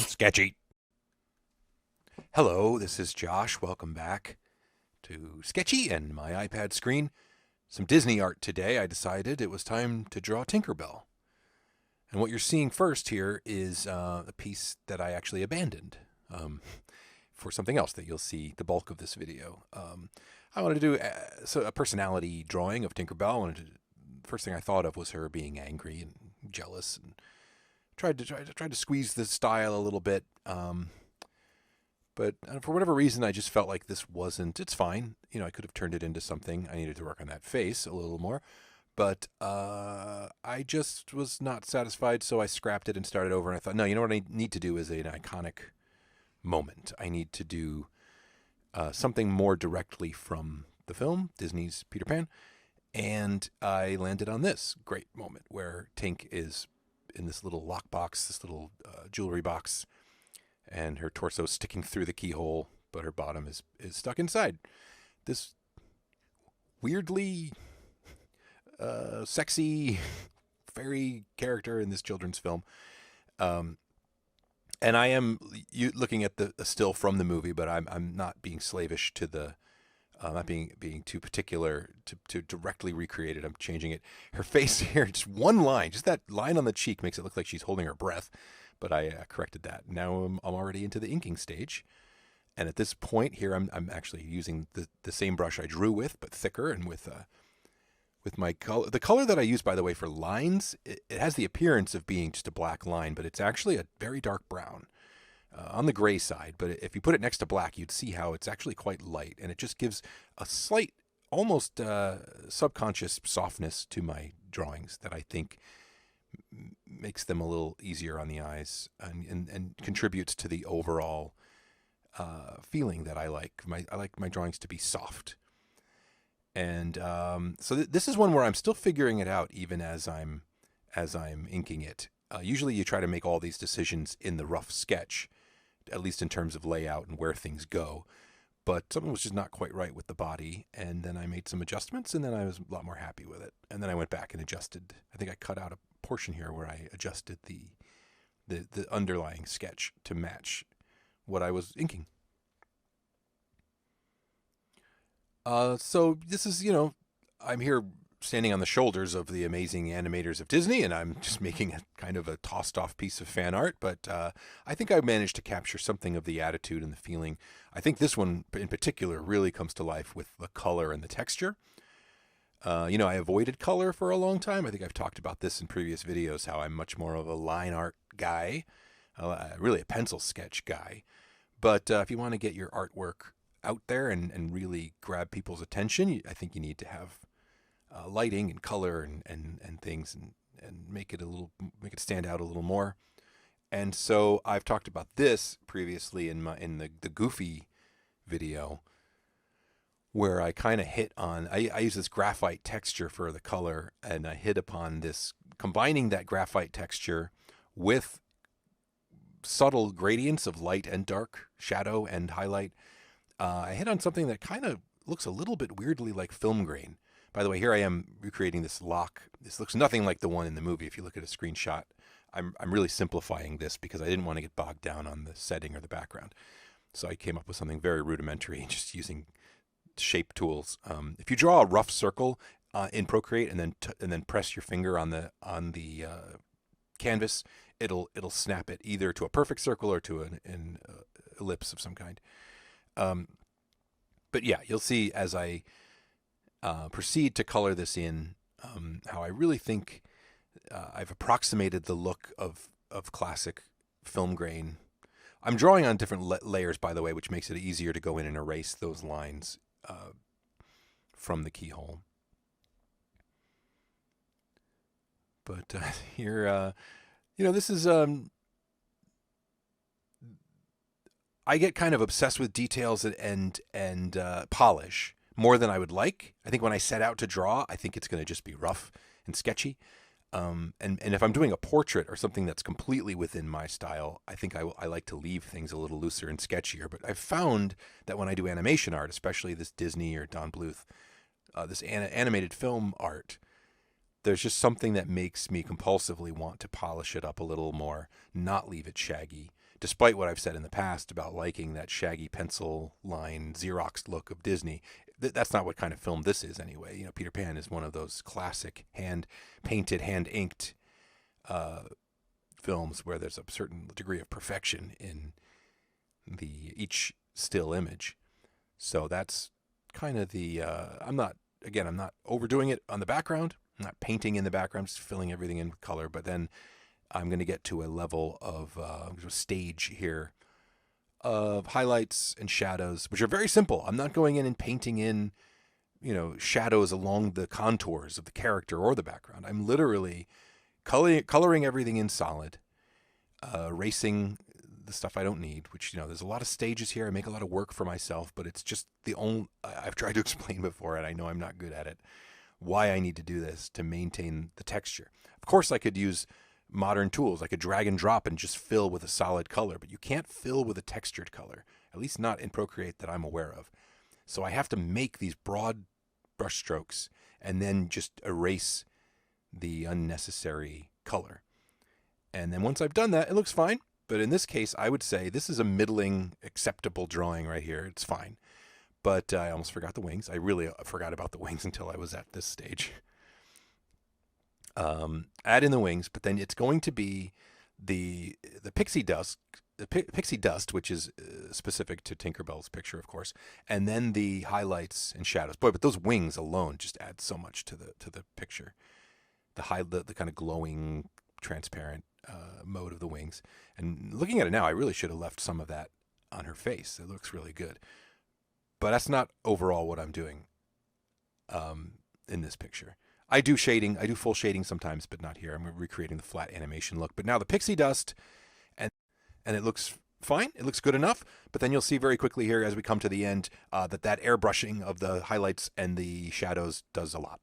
Sketchy. Hello, this is Josh. Welcome back to Sketchy and my iPad screen. Some Disney art today. I decided it was time to draw Tinkerbell. And what you're seeing first here is a piece that I actually abandoned for something else that you'll see the bulk of this video. I wanted to do a personality drawing of Tinkerbell. The first thing I thought of was her being angry and jealous, and tried to squeeze the style a little bit. But for whatever reason, I just felt like this wasn't. It's fine. I could have turned it into something. I needed to work on that face a little more. But I just was not satisfied, so I scrapped it and started over. And I thought, no, you know what I need to do is an iconic moment. I need to do something more directly from the film, Disney's Peter Pan. And I landed on this great moment where Tink is in this little lockbox, this little jewelry box, and her torso sticking through the keyhole, but her bottom is stuck inside. This weirdly sexy fairy character in this children's film. And I am looking at the still from the movie, but I'm not being slavish to the not being too particular to directly recreate it. I'm changing it. Her face here, just one line, just that line on the cheek makes it look like she's holding her breath. But I corrected that. Now I'm already into the inking stage. And at this point here, I'm actually using the same brush I drew with, but thicker, and with my color. The color that I use, by the way, for lines, it has the appearance of being just a black line, but it's actually a very dark brown on the gray side. But if you put it next to black, you'd see how it's actually quite light, and it just gives a slight, almost subconscious softness to my drawings that I think makes them a little easier on the eyes, and contributes to the overall feeling that I like. I like my drawings to be soft. And so this is one where I'm still figuring it out, even as I'm inking it. Usually you try to make all these decisions in the rough sketch, at least in terms of layout and where things go. But something was just not quite right with the body, and then I made some adjustments, and then I was a lot more happy with it. And then I went back and adjusted. I think I cut out a portion here where I adjusted the underlying sketch to match what I was inking. So this is, I'm here standing on the shoulders of the amazing animators of Disney, and I'm just making a kind of a tossed off piece of fan art. But I think I managed to capture something of the attitude and the feeling. I think this one in particular really comes to life with the color and the texture. I avoided color for a long time. I think I've talked about this in previous videos, how I'm much more of a line art guy, really a pencil sketch guy. But if you want to get your artwork out there and really grab people's attention, I think you need to have lighting and color and things, and make it stand out a little more. And so I've talked about this previously in the Goofy video, where I kind of hit on, I use this graphite texture for the color, and I hit upon this, combining that graphite texture with subtle gradients of light and dark, shadow and highlight. I hit on something that kind of looks a little bit weirdly like film grain. By the way, here I am recreating this lock. This looks nothing like the one in the movie. If you look at a screenshot, I'm really simplifying this because I didn't want to get bogged down on the setting or the background. So I came up with something very rudimentary, just using shape tools. If you draw a rough circle in Procreate and then press your finger on the canvas, it'll snap it either to a perfect circle or to an ellipse of some kind. But yeah, you'll see as I proceed to color this in, how I really think I've approximated the look of classic film grain. I'm drawing on different layers, by the way, which makes it easier to go in and erase those lines from the keyhole. But here, this is I get kind of obsessed with details and polish more than I would like. I think when I set out to draw, I think it's going to just be rough and sketchy. And if I'm doing a portrait or something that's completely within my style, I think I like to leave things a little looser and sketchier. But I've found that when I do animation art, especially this Disney or Don Bluth, this animated film art, there's just something that makes me compulsively want to polish it up a little more, not leave it shaggy, despite what I've said in the past about liking that shaggy pencil line Xerox look of Disney. That's not what kind of film this is anyway. You know, Peter Pan is one of those classic hand-painted, hand-inked films where there's a certain degree of perfection in each still image. So that's kind of the, I'm not overdoing it on the background. I'm not painting in the background, just filling everything in with color. But then I'm going to get to a level of stage here of highlights and shadows, which are very simple. I'm not going in and painting in, shadows along the contours of the character or the background. I'm literally coloring everything in solid, erasing the stuff I don't need, which, there's a lot of stages here. I make a lot of work for myself, but it's just I've tried to explain before, and I know I'm not good at it, why I need to do this to maintain the texture. Of course, I could use modern tools. I could drag and drop and just fill with a solid color, but you can't fill with a textured color, at least not in Procreate that I'm aware of. So I have to make these broad brush strokes and then just erase the unnecessary color. And then once I've done that, it looks fine. But in this case, I would say this is a middling, acceptable drawing right here. It's fine. But I almost forgot the wings. I really forgot about the wings until I was at this stage. Add in the wings, but then it's going to be the pixie dust, which is specific to Tinkerbell's picture, of course, and then the highlights and shadows. Boy, but those wings alone just add so much to the picture. The kind of glowing, transparent mode of the wings. And looking at it now, I really should have left some of that on her face. It looks really good. But that's not overall what I'm doing in this picture. I do shading. I do full shading sometimes, but not here. I'm recreating the flat animation look. But now the pixie dust, and it looks fine. It looks good enough. But then you'll see very quickly here as we come to the end that airbrushing of the highlights and the shadows does a lot.